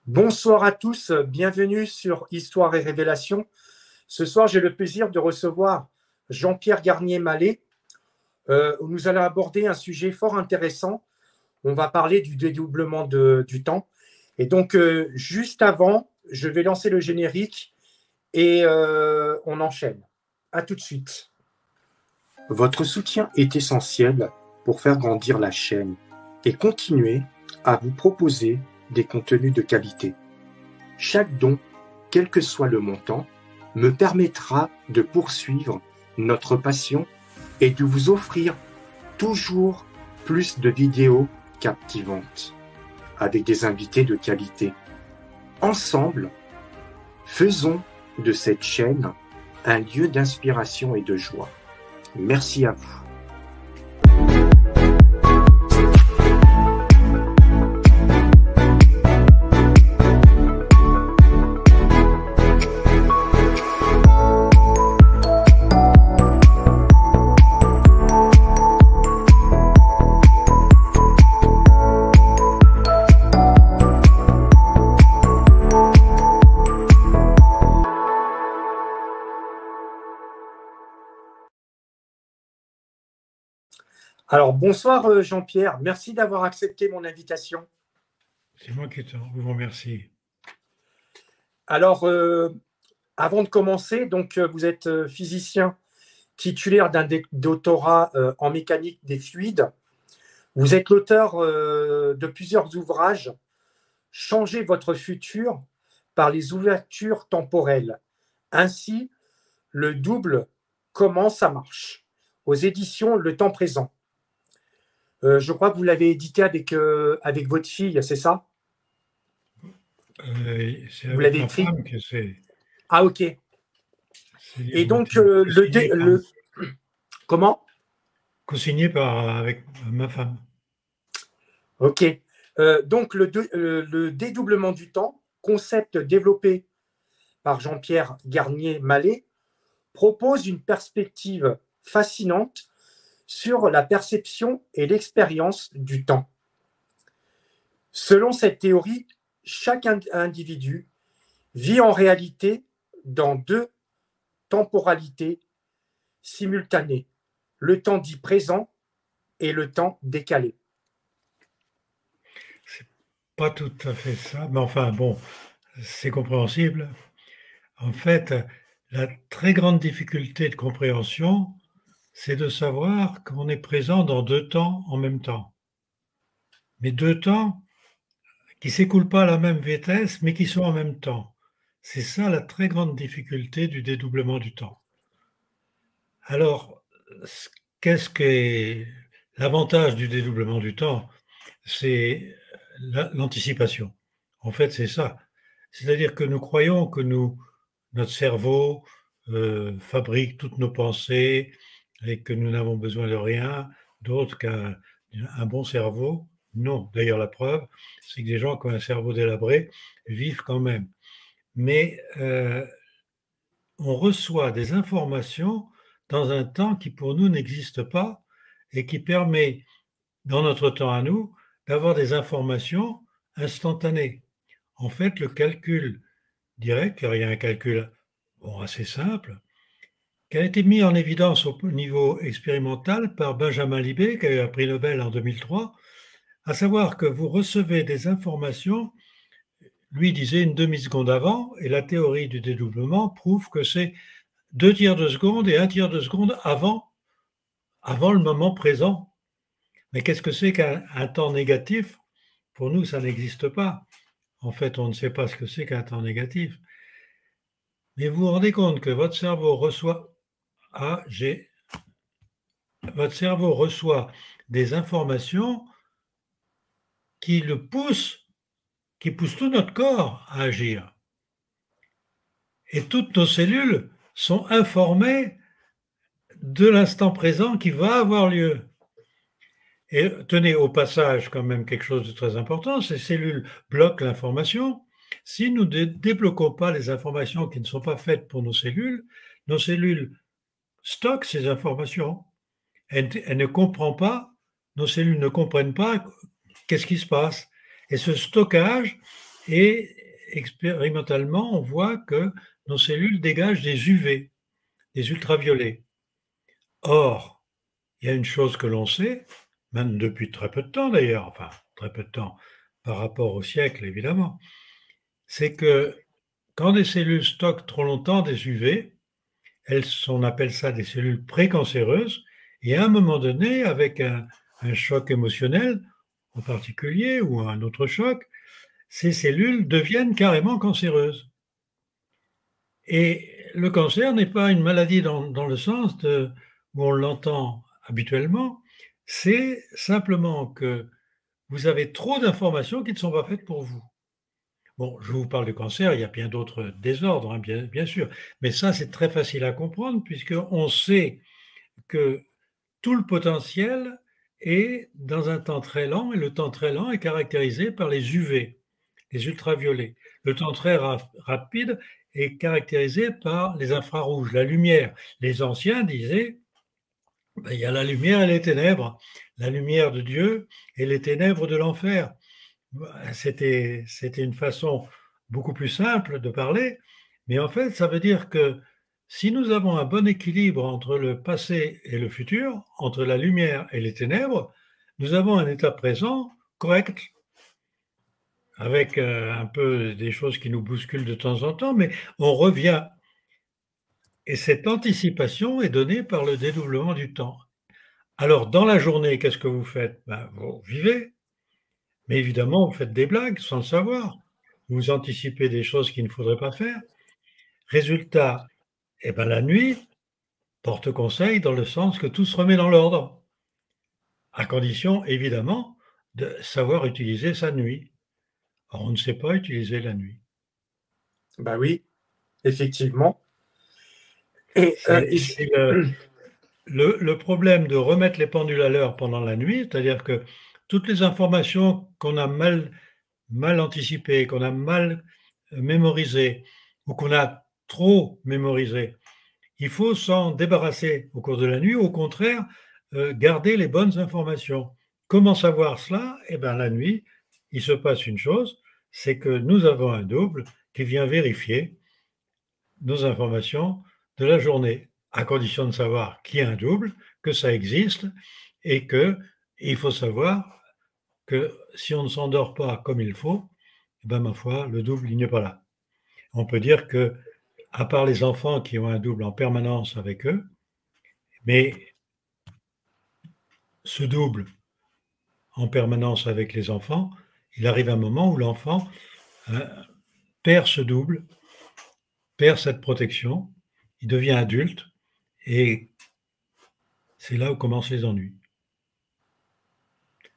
Bonsoir à tous, bienvenue sur Histoire et Révélation. Ce soir, j'ai le plaisir de recevoir Jean-Pierre Garnier-Mallet. Nous allons aborder un sujet fort intéressant. On va parler du dédoublement du temps. Et donc, juste avant, je vais lancer le générique et on enchaîne. À tout de suite. Votre soutien est essentiel pour faire grandir la chaîne et continuer à vous proposer des contenus de qualité. Chaque don, quel que soit le montant, me permettra de poursuivre notre passion et de vous offrir toujours plus de vidéos captivantes avec des invités de qualité. Ensemble, faisons de cette chaîne un lieu d'inspiration et de joie. Merci à vous. Alors, bonsoir Jean-Pierre, merci d'avoir accepté mon invitation. C'est moi qui vous remercie. Alors, avant de commencer, donc, vous êtes physicien titulaire d'un doctorat en mécanique des fluides. Vous êtes l'auteur de plusieurs ouvrages, Changez votre futur par les ouvertures temporelles. Ainsi, le double, comment ça marche, aux éditions Le Temps Présent. Je crois que vous l'avez édité avec votre fille, c'est ça? C'est Vous avec l'avez ma écrit? femme que c'est. Ah, ok. Et donc, comment? Co-signé avec ma femme. Ok. Donc, le dédoublement du temps, concept développé par Jean-Pierre Garnier-Mallet, propose une perspective fascinante sur la perception et l'expérience du temps. Selon cette théorie, chaque individu vit en réalité dans deux temporalités simultanées, le temps dit présent et le temps décalé. C'est pas tout à fait ça, mais enfin bon, c'est compréhensible. En fait, la très grande difficulté de compréhension, c'est de savoir qu'on est présent dans deux temps en même temps. Mais deux temps qui ne s'écoulent pas à la même vitesse, mais qui sont en même temps. C'est ça la très grande difficulté du dédoublement du temps. Alors, qu'est-ce qu'est l'avantage du dédoublement du temps? C'est l'anticipation. En fait, c'est ça. C'est-à-dire que nous croyons que notre cerveau fabrique toutes nos pensées et que nous n'avons besoin de rien d'autre qu'un bon cerveau. Non. D'ailleurs, la preuve, c'est que des gens qui ont un cerveau délabré vivent quand même. Mais on reçoit des informations dans un temps qui pour nous n'existe pas et qui permet, dans notre temps à nous, d'avoir des informations instantanées. En fait, le calcul direct, car il y a un calcul assez simple, qui a été mis en évidence au niveau expérimental par Benjamin Libet, qui a eu un prix Nobel en 2003, à savoir que vous recevez des informations, lui disait une demi-seconde avant, et la théorie du dédoublement prouve que c'est 2 tiers de seconde et 1 tiers de seconde avant le moment présent. Mais qu'est-ce que c'est qu'un temps négatif? Pour nous, ça n'existe pas. En fait, on ne sait pas ce que c'est qu'un temps négatif. Mais vous vous rendez compte que votre cerveau reçoit des informations qui poussent tout notre corps à agir. Et toutes nos cellules sont informées de l'instant présent qui va avoir lieu. Et tenez au passage quand même quelque chose de très important, ces cellules bloquent l'information. Si nous ne débloquons pas les informations qui ne sont pas faites pour nos cellules stockent ces informations. Elles ne comprennent pas, nos cellules ne comprennent pas qu'est-ce qui se passe. Et ce stockage Et expérimentalement, on voit que nos cellules dégagent des UV, des ultraviolets. Or, il y a une chose que l'on sait, même depuis très peu de temps d'ailleurs, enfin très peu de temps par rapport au siècle évidemment, c'est que quand des cellules stockent trop longtemps des UV, on appelle ça des cellules précancéreuses, et à un moment donné, avec un choc émotionnel en particulier ou un autre choc, ces cellules deviennent carrément cancéreuses. Et le cancer n'est pas une maladie dans le sens où on l'entend habituellement, c'est simplement que vous avez trop d'informations qui ne sont pas faites pour vous. Bon, je vous parle du cancer, il y a bien d'autres désordres, hein, bien sûr, mais ça, c'est très facile à comprendre puisqu'on sait que tout le potentiel est dans un temps très lent, et le temps très lent est caractérisé par les UV, les ultraviolets. Le temps très rapide est caractérisé par les infrarouges, la lumière. Les anciens disaient, ben, il y a la lumière et les ténèbres, la lumière de Dieu et les ténèbres de l'enfer. C'était une façon beaucoup plus simple de parler, mais en fait, ça veut dire que si nous avons un bon équilibre entre le passé et le futur, entre la lumière et les ténèbres, nous avons un état présent correct, avec un peu des choses qui nous bousculent de temps en temps, mais on revient. Et cette anticipation est donnée par le dédoublement du temps. Alors, dans la journée, qu'est-ce que vous faites? Ben, vous vivez, mais évidemment, vous faites des blagues sans le savoir. Vous anticipez des choses qu'il ne faudrait pas faire. Résultat, eh ben, la nuit porte conseil dans le sens que tout se remet dans l'ordre, à condition, évidemment, de savoir utiliser sa nuit. Or, on ne sait pas utiliser la nuit. Ben oui, effectivement. Et, C'est le problème de remettre les pendules à l'heure pendant la nuit, c'est-à-dire que toutes les informations qu'on a mal anticipées, qu'on a mal mémorisées, ou qu'on a trop mémorisées, il faut s'en débarrasser au cours de la nuit, au contraire, garder les bonnes informations. Comment savoir cela? Eh bien, la nuit, il se passe une chose, c'est que nous avons un double qui vient vérifier nos informations de la journée, à condition de savoir qu'il y a un double, que ça existe, et qu'il faut savoir que si on ne s'endort pas comme il faut, eh bien, ma foi, le double, il n'est pas là. On peut dire que, à part les enfants qui ont un double en permanence avec eux, mais ce double en permanence avec les enfants, il arrive un moment où l'enfant perd ce double, perd cette protection, il devient adulte, et c'est là où commencent les ennuis.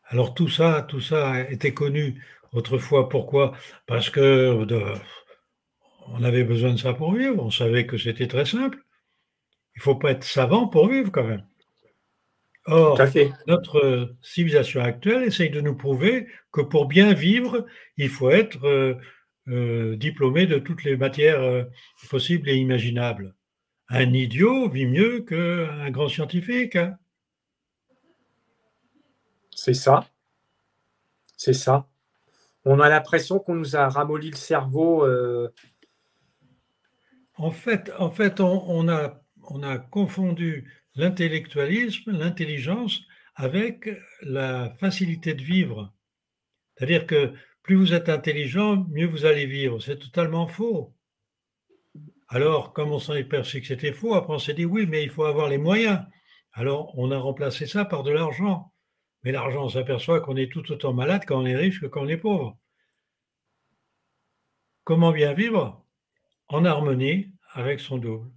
Alors tout ça était connu autrefois. Pourquoi? Parce que on avait besoin de ça pour vivre, on savait que c'était très simple. Il ne faut pas être savant pour vivre quand même. tout à Or, fait. notre civilisation actuelle essaye de nous prouver que pour bien vivre, il faut être diplômé de toutes les matières possibles et imaginables. Un idiot vit mieux qu'un grand scientifique, hein. C'est ça. C'est ça. On a l'impression qu'on nous a ramolli le cerveau. En fait, on a confondu l'intellectualisme, l'intelligence, avec la facilité de vivre. C'est-à-dire que plus vous êtes intelligent, mieux vous allez vivre. C'est totalement faux. Alors, comme on s'en est perçu que c'était faux, après on s'est dit oui, mais il faut avoir les moyens. Alors, on a remplacé ça par de l'argent. Mais l'argent, on s'aperçoit qu'on est tout autant malade quand on est riche que quand on est pauvre. Comment bien vivre? En harmonie avec son double.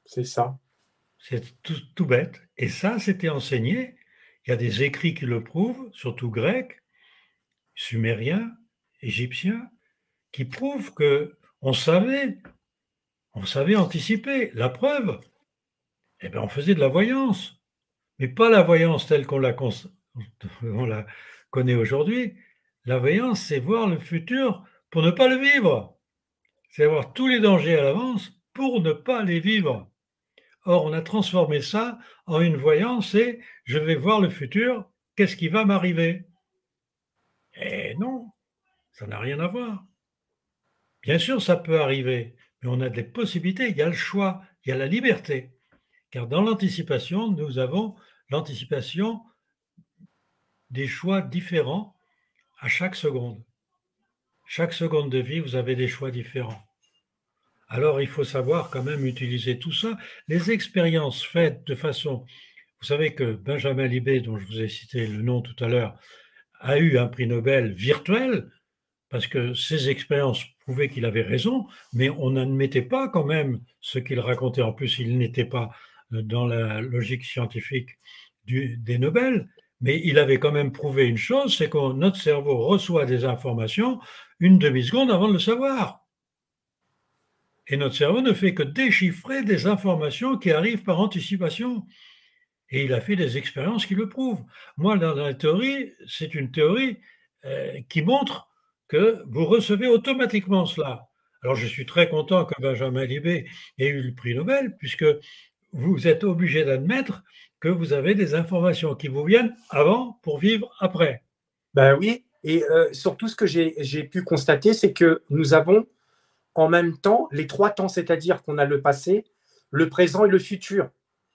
C'est ça. C'est tout bête. Et ça, c'était enseigné. Il y a des écrits qui le prouvent, surtout grecs, sumériens, égyptiens, qui prouvent qu'on savait anticiper. La preuve, eh bien, on faisait de la voyance, mais pas la voyance telle qu'on la connaît aujourd'hui. La voyance, c'est voir le futur pour ne pas le vivre. C'est voir tous les dangers à l'avance pour ne pas les vivre. Or, on a transformé ça en une voyance et je vais voir le futur, qu'est-ce qui va m'arriver? Eh non, Ça n'a rien à voir. Bien sûr, ça peut arriver, mais on a des possibilités, il y a le choix, il y a la liberté. Car dans l'anticipation, nous avons l'anticipation des choix différents à chaque seconde. Chaque seconde de vie, vous avez des choix différents. Alors, il faut savoir quand même utiliser tout ça. Les expériences faites de façon... Vous savez que Benjamin Libet, dont je vous ai cité le nom tout à l'heure, a eu un prix Nobel virtuel parce que ses expériences prouvaient qu'il avait raison, mais on n'admettait pas quand même ce qu'il racontait. En plus, il n'était pas dans la logique scientifique des Nobel, mais il avait quand même prouvé une chose, c'est que notre cerveau reçoit des informations une demi-seconde avant de le savoir. Et notre cerveau ne fait que déchiffrer des informations qui arrivent par anticipation. Et il a fait des expériences qui le prouvent. Moi, dans la théorie, c'est une théorie qui montre que vous recevez automatiquement cela. Alors, je suis très content que Benjamin Libet ait eu le prix Nobel, puisque vous êtes obligé d'admettre que vous avez des informations qui vous viennent avant pour vivre après. Ben oui, et surtout ce que j'ai pu constater, c'est que nous avons en même temps les trois temps, c'est-à-dire qu'on a le passé, le présent et le futur.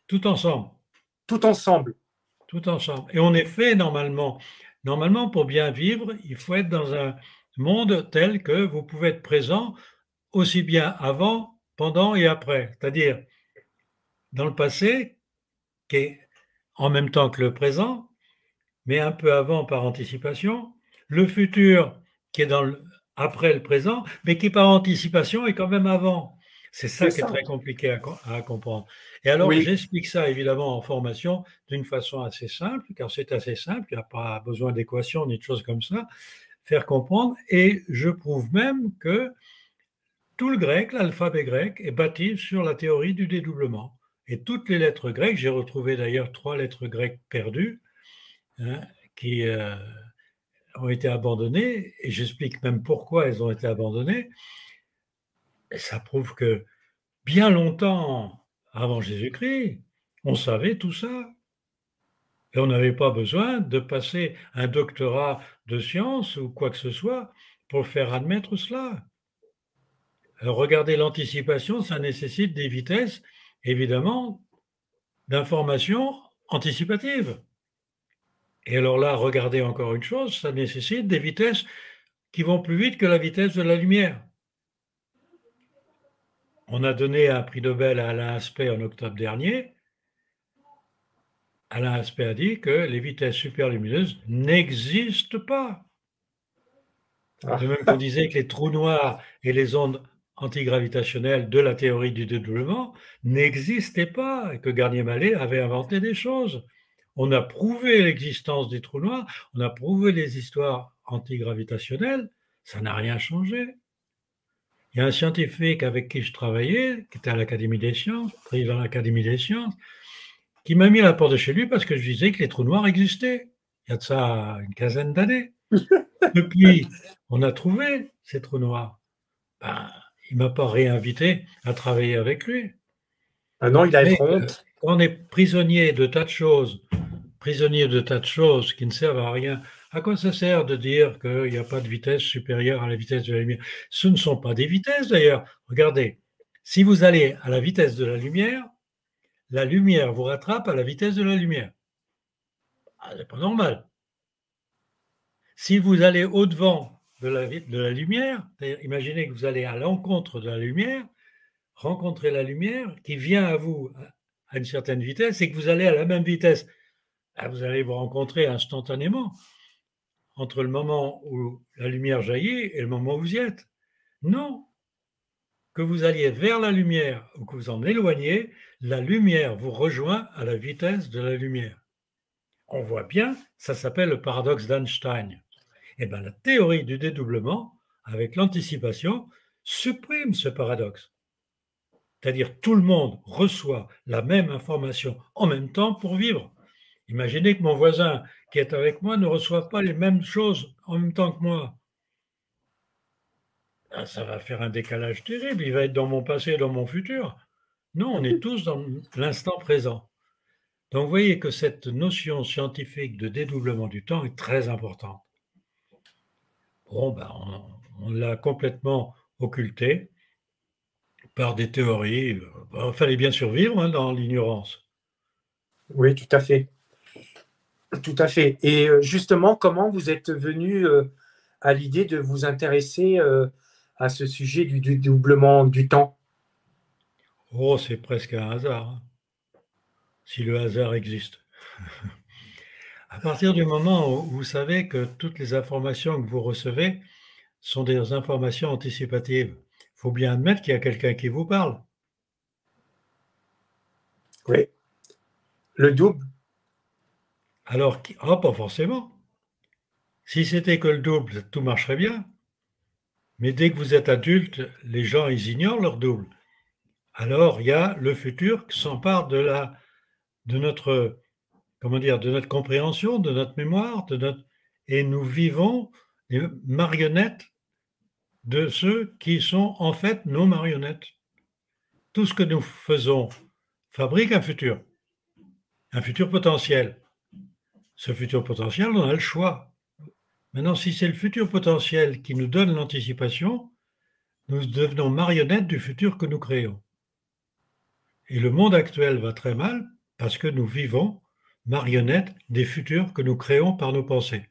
Tout ensemble. Tout ensemble. Tout ensemble. Et on est fait normalement. Normalement, pour bien vivre, il faut être dans un monde tel que vous pouvez être présent aussi bien avant, pendant et après. C'est-à-dire dans le passé, qui est en même temps que le présent, mais un peu avant par anticipation. Le futur, qui est après le présent, mais qui par anticipation est quand même avant. C'est ça qui est très compliqué à comprendre. Et alors, Oui. j'explique ça évidemment en formation d'une façon assez simple, car c'est assez simple, il n'y a pas besoin d'équations ni de choses comme ça, faire comprendre. Et je prouve même que tout le grec, l'alphabet grec, est bâti sur la théorie du dédoublement. Et toutes les lettres grecques, j'ai retrouvé d'ailleurs 3 lettres grecques perdues, hein, qui ont été abandonnées, et j'explique même pourquoi elles ont été abandonnées. Et ça prouve que bien longtemps avant Jésus-Christ, on savait tout ça. Et on n'avait pas besoin de passer un doctorat de sciences ou quoi que ce soit pour faire admettre cela. Alors, regardez, l'anticipation, ça nécessite des vitesses, évidemment, d'information anticipative. Et alors là, regardez encore une chose, ça nécessite des vitesses qui vont plus vite que la vitesse de la lumière. On a donné un prix Nobel à Alain Aspect en octobre dernier. Alain Aspect a dit que les vitesses superlumineuses n'existent pas. De même qu'on disait que les trous noirs et les ondes antigravitationnelles de la théorie du dédoublement n'existaient pas et que Garnier-Mallet avait inventé des choses. On a prouvé l'existence des trous noirs, on a prouvé les histoires antigravitationnelles, ça n'a rien changé. Il y a un scientifique avec qui je travaillais, qui était à l'Académie des sciences, président de l'Académie des sciences, qui m'a mis à la porte de chez lui parce que je disais que les trous noirs existaient. Il y a de ça une quinzaine d'années. Depuis, on a trouvé ces trous noirs. Ben, il ne m'a pas réinvité à travailler avec lui. Ah non, il a Mais honte. quand on est prisonnier de tas de choses, qui ne servent à rien, à quoi ça sert de dire qu'il n'y a pas de vitesse supérieure à la vitesse de la lumière? Ce ne sont pas des vitesses d'ailleurs. Regardez, si vous allez à la vitesse de la lumière vous rattrape à la vitesse de la lumière. Ah, c'est pas normal. Si vous allez au-devant de la lumière, imaginez que vous allez à l'encontre de la lumière, rencontrer la lumière qui vient à vous à une certaine vitesse et que vous allez à la même vitesse, vous allez vous rencontrer instantanément entre le moment où la lumière jaillit et le moment où vous y êtes. Non, que vous alliez vers la lumière ou que vous en éloigniez, la lumière vous rejoint à la vitesse de la lumière. On voit bien, ça s'appelle le paradoxe d'Einstein. Eh bien, la théorie du dédoublement, avec l'anticipation, supprime ce paradoxe. C'est-à-dire tout le monde reçoit la même information en même temps pour vivre. Imaginez que mon voisin qui est avec moi ne reçoive pas les mêmes choses en même temps que moi. Ça va faire un décalage terrible, il va être dans mon passé et dans mon futur. Non, on est tous dans l'instant présent. Donc vous voyez que cette notion scientifique de dédoublement du temps est très importante. Bon, ben, on l'a complètement occulté par des théories. Il fallait bien survivre hein, dans l'ignorance. Oui, tout à fait. Tout à fait. Et justement, comment vous êtes venu à l'idée de vous intéresser à ce sujet du dédoublement du temps? Oh, c'est presque un hasard, hein, si le hasard existe. À partir du moment où vous savez que toutes les informations que vous recevez sont des informations anticipatives, il faut bien admettre qu'il y a quelqu'un qui vous parle. Oui. Le double? Alors, oh, pas forcément. Si c'était que le double, tout marcherait bien. Mais dès que vous êtes adulte, les gens, ils ignorent leur double. Alors, il y a le futur qui s'empare de notre, comment dire, de notre compréhension, de notre mémoire, et nous vivons les marionnettes de ceux qui sont en fait nos marionnettes. Tout ce que nous faisons fabrique un futur potentiel. Ce futur potentiel, on a le choix. Maintenant, si c'est le futur potentiel qui nous donne l'anticipation, nous devenons marionnettes du futur que nous créons. Et le monde actuel va très mal parce que nous vivons marionnettes des futurs que nous créons par nos pensées.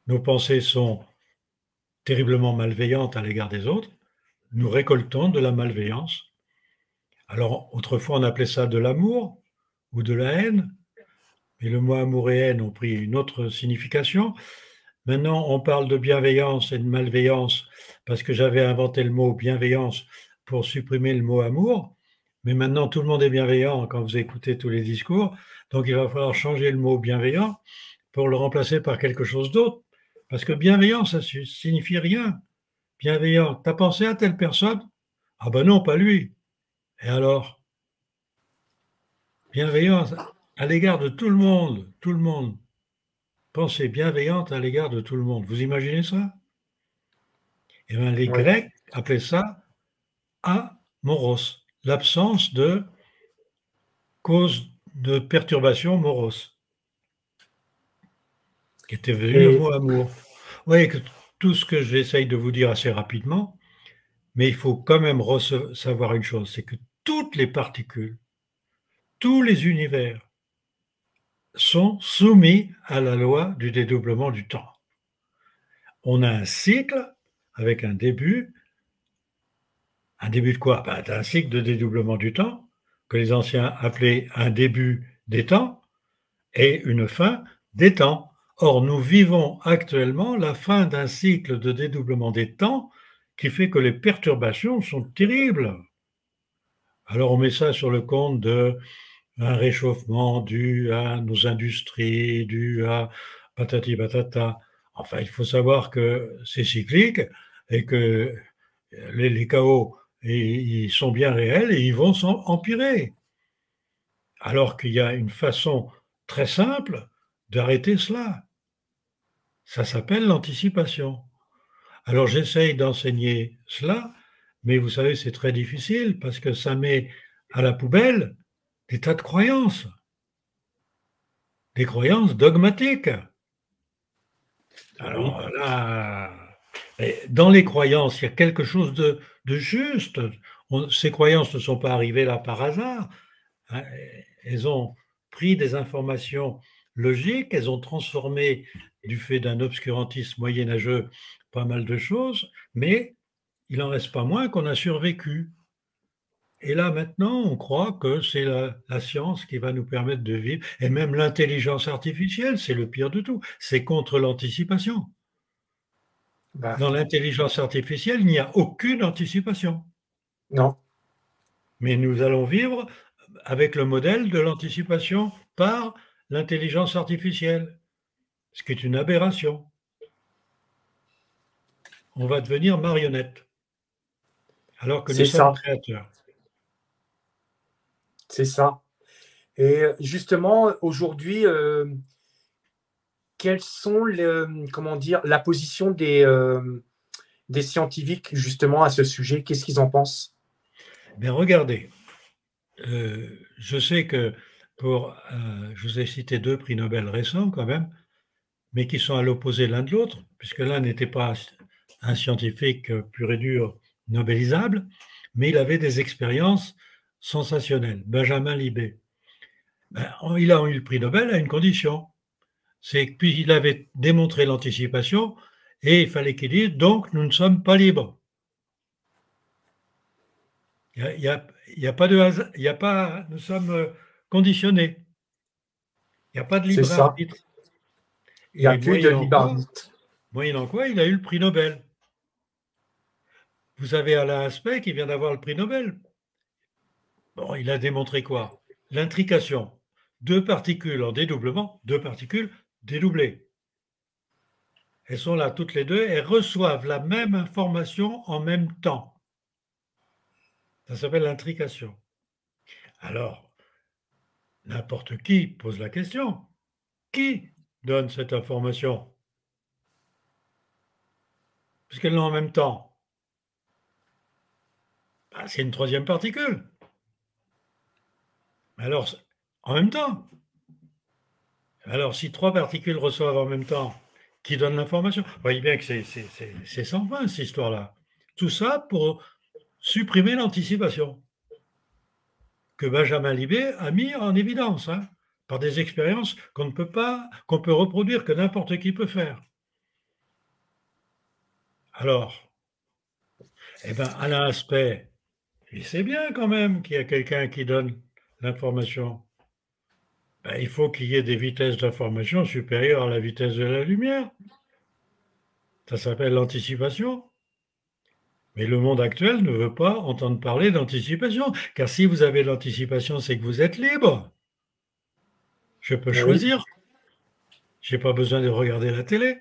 Nos pensées sont terriblement malveillantes à l'égard des autres. Nous récoltons de la malveillance. Alors, autrefois, on appelait ça de l'amour ou de la haine, mais le mot amour et haine ont pris une autre signification. Maintenant, on parle de bienveillance et de malveillance parce que j'avais inventé le mot bienveillance pour supprimer le mot amour. Mais maintenant, tout le monde est bienveillant quand vous écoutez tous les discours. Donc, il va falloir changer le mot bienveillant pour le remplacer par quelque chose d'autre. Parce que bienveillant, ça ne signifie rien. Bienveillant, t'as pensé à telle personne? Ah ben non, pas lui. Et alors? Bienveillant à l'égard de tout le monde, tout le monde. Pensée bienveillante à l'égard de tout le monde. Vous imaginez ça? Eh bien, les Oui. Grecs appelaient ça amoros, l'absence de cause de perturbation moros, qui était devenu le Et mot amour. Vous voyez que tout ce que j'essaye de vous dire assez rapidement, mais il faut quand même savoir une chose, c'est que toutes les particules, tous les univers sont soumis à la loi du dédoublement du temps. On a un cycle avec un début de quoi? Ben, un cycle de dédoublement du temps, que les anciens appelaient un début des temps, et une fin des temps. Or, nous vivons actuellement la fin d'un cycle de dédoublement des temps qui fait que les perturbations sont terribles. Alors, on met ça sur le compte d'un réchauffement dû à nos industries, dû à patati patata. Enfin, il faut savoir que c'est cyclique et que les chaos, ils sont bien réels et ils vont s'empirer. Alors qu'il y a une façon très simple d'arrêter cela. Ça s'appelle l'anticipation. Alors j'essaye d'enseigner cela, mais vous savez, c'est très difficile parce que ça met à la poubelle des tas de croyances, des croyances dogmatiques. oui, Alors là, dans les croyances, il y a quelque chose de juste. Ces croyances ne sont pas arrivées là par hasard. Hein. Elles ont pris des informations logiques, elles ont transformé, du fait d'un obscurantisme moyenâgeux, pas mal de choses, mais il n'en reste pas moins qu'on a survécu. Et là, maintenant, on croit que c'est la science qui va nous permettre de vivre, et même l'intelligence artificielle, c'est le pire de tout, c'est contre l'anticipation. bah, Dans l'intelligence artificielle, il n'y a aucune anticipation. non, Mais nous allons vivre avec le modèle de l'anticipation par l'intelligence artificielle, ce qui est une aberration. On va devenir marionnette, alors que nous c'est sommes ça, créateurs. c'est ça. Et justement, aujourd'hui, quelles sont comment dire, la position des scientifiques justement à ce sujet? Qu'est-ce qu'ils en pensent? Mais regardez, je sais que je vous ai cité 2 prix Nobel récents quand même, mais qui sont à l'opposé l'un de l'autre, puisque l'un n'était pas un scientifique pur et dur nobelisable, mais il avait des expériences sensationnelles. Benjamin Libet. Ben, il a eu le prix Nobel à une condition, c'est qu'il avait démontré l'anticipation et il fallait qu'il dise donc nous ne sommes pas libres. Il y a pas de hasard, il y a pas, nous sommes conditionnés. Il n'y a pas de C'est libre ça. arbitre. Il n'y a Et plus de libre arbitre. moyennant quoi, il a eu le prix Nobel. Vous avez Alain Aspect qui vient d'avoir le prix Nobel. Bon, il a démontré quoi? L'intrication. Deux particules en dédoublement, deux particules dédoublées. Elles sont là toutes les deux, elles reçoivent la même information en même temps. Ça s'appelle l'intrication. Alors, n'importe qui pose la question. Qui donne cette information? Puisqu'elles l'ont en même temps. Ben, c'est une troisième particule. Alors, en même temps. Alors, si trois particules reçoivent en même temps, qui donne l'information? Vous voyez bien que c'est sans fin, cette histoire-là. Tout ça pour supprimer l'anticipation que Benjamin Libet a mis en évidence, hein, par des expériences qu'on peut reproduire, que n'importe qui peut faire. Alors, eh bien, Alain Aspect, il sait bien quand même qu'il y a quelqu'un qui donne l'information. Ben, il faut qu'il y ait des vitesses d'information supérieures à la vitesse de la lumière. Ça s'appelle l'anticipation. Mais le monde actuel ne veut pas entendre parler d'anticipation, car si vous avez l'anticipation, c'est que vous êtes libre. Je peux Oui. choisir. Je n'ai pas besoin de regarder la télé,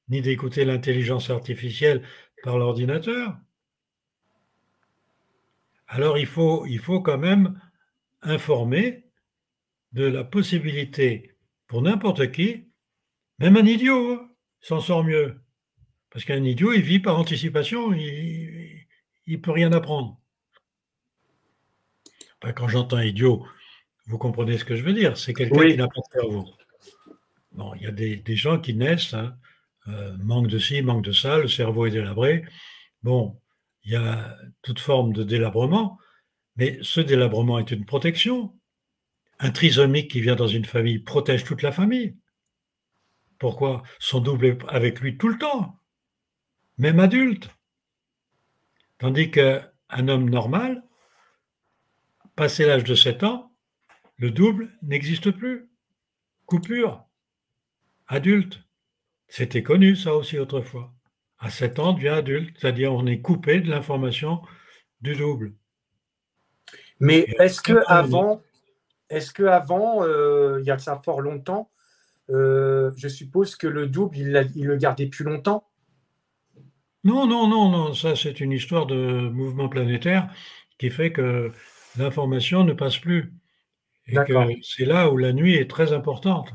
ni d'écouter l'intelligence artificielle par l'ordinateur. Alors il faut quand même informer de la possibilité pour n'importe qui, même un idiot, s'en sort mieux. Parce qu'un idiot, il vit par anticipation, il ne peut rien apprendre. Enfin, quand j'entends idiot, vous comprenez ce que je veux dire, c'est quelqu'un qui Oui. n'a pas de cerveau. Bon, il y a des gens qui naissent, hein, manque de ci, manque de ça, le cerveau est délabré. Bon, il y a toute forme de délabrement, mais ce délabrement est une protection. Un trisomique qui vient dans une famille protège toute la famille. Pourquoi? Son double est avec lui tout le temps, même adulte. Tandis qu'un homme normal, passé l'âge de 7 ans, le double n'existe plus. Coupure. Adulte. C'était connu ça aussi autrefois. À 7 ans, on devient adulte, c'est-à-dire on est coupé de l'information du double. Mais Et est-ce que avant, il y a de ça fort longtemps, je suppose que le double, il le gardait plus longtemps? Non, non, non, non, ça c'est une histoire de mouvement planétaire qui fait que l'information ne passe plus et que D'accord. c'est là où la nuit est très importante.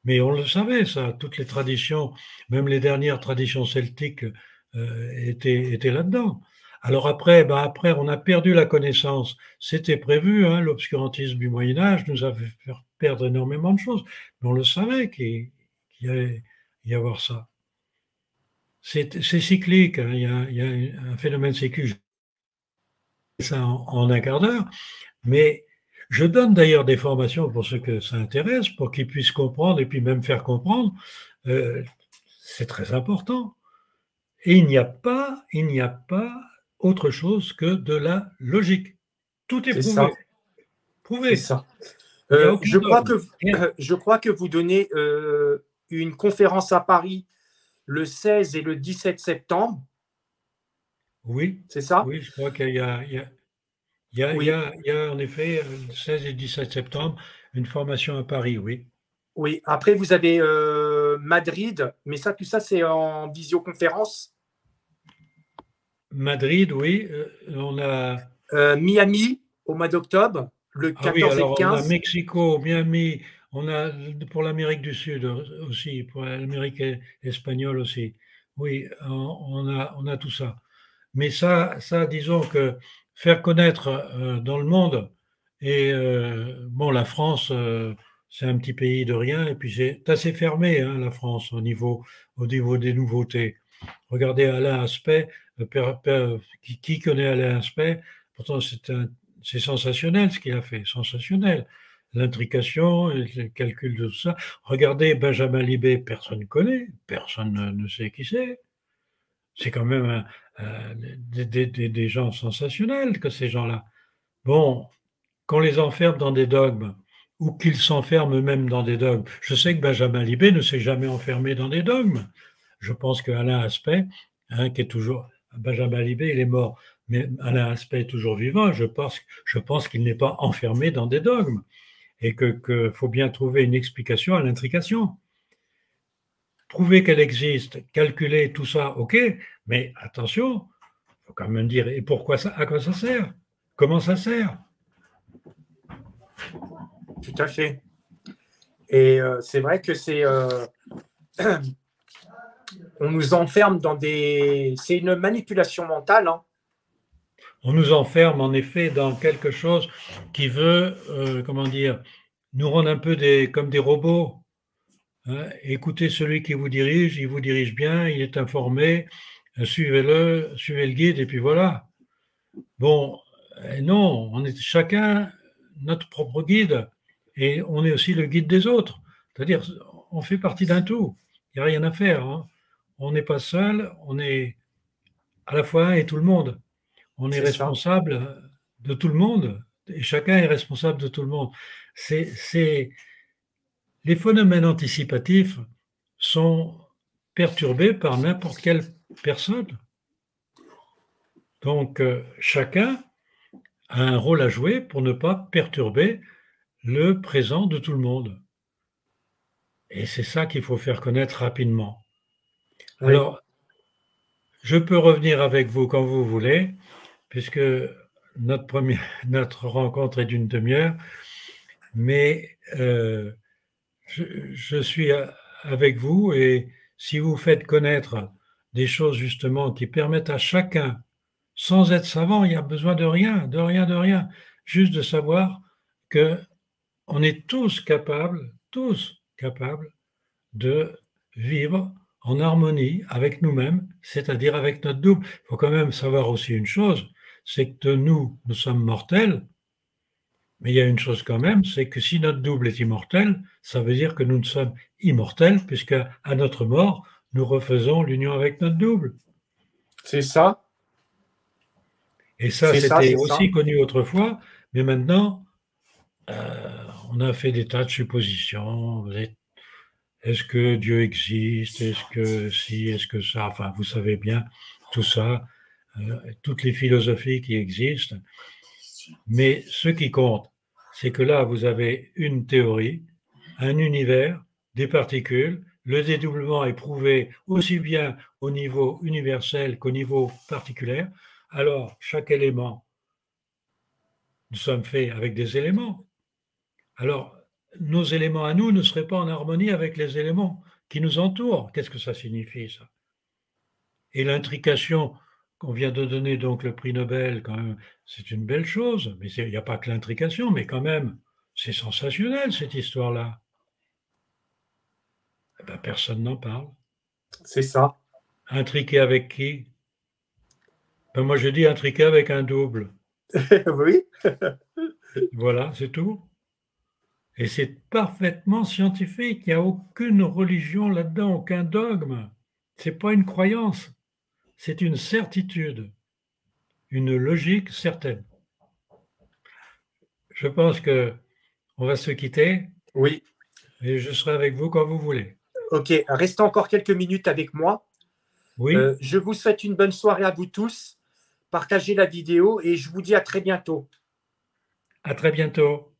Mais on le savait, ça, toutes les traditions, même les dernières traditions celtiques étaient là-dedans. Alors après, après, on a perdu la connaissance. C'était prévu, hein, l'obscurantisme du Moyen Âge nous a fait faire perdre énormément de choses. Mais on le savait qu'il allait y avoir ça. C'est cyclique, hein, il y a un phénomène cyclique, ça en un quart d'heure. Mais je donne d'ailleurs des formations pour ceux que ça intéresse, pour qu'ils puissent comprendre et puis même faire comprendre. C'est très important. Et il n'y a pas autre chose que de la logique. Tout est C'est ça. prouvé. C'est Prouvé. ça. Il n'y a aucun dogme. Je crois que vous donnez une conférence à Paris le 16 et le 17 septembre. Oui, C'est ça? oui, je crois qu'il y a, Oui. en effet, le 16 et 17 septembre, une formation à Paris, oui. Oui. Après, vous avez Madrid, mais ça, tout ça, c'est en visioconférence. Madrid, oui. On a. Miami, au mois d'octobre, le Ah oui, 14 et le alors on a 15. Mexico, Miami, on a pour l'Amérique du Sud aussi, pour l'Amérique espagnole aussi. Oui, on a tout ça. Mais ça, disons que faire connaître dans le monde, et bon, la France c'est un petit pays de rien, et puis c'est assez fermé, hein, la France, au niveau des nouveautés. Regardez Alain Aspect, qui connaît Alain Aspect? Pourtant, c'est sensationnel ce qu'il a fait, sensationnel. L'intrication, le calcul de tout ça. Regardez Benjamin Libé, personne ne connaît, personne ne sait qui c'est. C'est quand même des gens sensationnels que ces gens-là. Bon, qu'on les enferme dans des dogmes, ou qu'ils s'enferment eux-mêmes dans des dogmes. Je sais que Benjamin Libé ne s'est jamais enfermé dans des dogmes. Je pense qu'Alain Aspect, hein, qui est toujours. Benjamin Libé, il est mort, mais Alain Aspect est toujours vivant. Je pense qu'il n'est pas enfermé dans des dogmes et que faut bien trouver une explication à l'intrication. Prouver qu'elle existe, calculer tout ça, ok, mais attention, il faut quand même dire et pourquoi ça, à quoi ça sert? Comment ça sert? Tout à fait. Et c'est vrai que on nous enferme dans des. C'est une manipulation mentale. Hein. On nous enferme en effet dans quelque chose qui veut, comment dire, nous rendre un peu comme des robots. Hein. Écoutez celui qui vous dirige, il vous dirige bien, il est informé, suivez-le, suivez le guide, et puis voilà. Bon, non, on est chacun notre propre guide, et on est aussi le guide des autres. C'est-à-dire, on fait partie d'un tout. Il n'y a rien à faire. Hein. On n'est pas seul, on est à la fois un et tout le monde. On est responsable de tout le monde, et chacun est responsable de tout le monde. Les phénomènes anticipatifs sont perturbés par n'importe quelle personne. Donc, chacun a un rôle à jouer pour ne pas perturber le présent de tout le monde. Et c'est ça qu'il faut faire connaître rapidement. Oui. Alors, je peux revenir avec vous quand vous voulez, puisque notre rencontre est d'une demi-heure, mais je suis avec vous, et si vous faites connaître des choses justement qui permettent à chacun, sans être savant, il n'y a besoin de rien, juste de savoir que on est tous capables de vivre en harmonie avec nous-mêmes, c'est-à-dire avec notre double. Il faut quand même savoir aussi une chose, c'est que nous sommes mortels, mais il y a une chose quand même, c'est que si notre double est immortel, ça veut dire que nous sommes immortels, puisque à notre mort, nous refaisons l'union avec notre double. C'est ça. Et ça, c'était aussi connu autrefois, mais maintenant, on a fait des tas de suppositions. Est-ce que Dieu existe? Est-ce que si? Est-ce que ça? Enfin, vous savez bien tout ça, toutes les philosophies qui existent. Mais ce qui compte, c'est que là, vous avez une théorie, un univers, des particules. Le dédoublement est prouvé aussi bien au niveau universel qu'au niveau particulier. Alors, chaque élément, nous sommes faits avec des éléments. Alors, nos éléments à nous ne seraient pas en harmonie avec les éléments qui nous entourent. Qu'est-ce que ça signifie, ça? Et l'intrication qu'on vient de donner, donc le prix Nobel, quand même, c'est une belle chose. Mais il n'y a pas que l'intrication, mais quand même, c'est sensationnel, cette histoire-là. Eh ben, personne n'en parle. C'est ça. Intriquer avec qui? Ben, moi, je dis intriquer avec un double. Oui. Voilà, c'est tout. Et c'est parfaitement scientifique. Il n'y a aucune religion là-dedans, aucun dogme. Ce n'est pas une croyance. C'est une certitude, une logique certaine. Je pense qu'on va se quitter. Oui. Et je serai avec vous quand vous voulez. Ok, restez encore quelques minutes avec moi. Oui. Je vous souhaite une bonne soirée à vous tous. Partagez la vidéo et je vous dis à très bientôt. À très bientôt.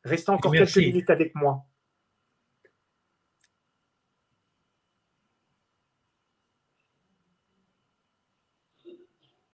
Restez encore quelques minutes avec moi.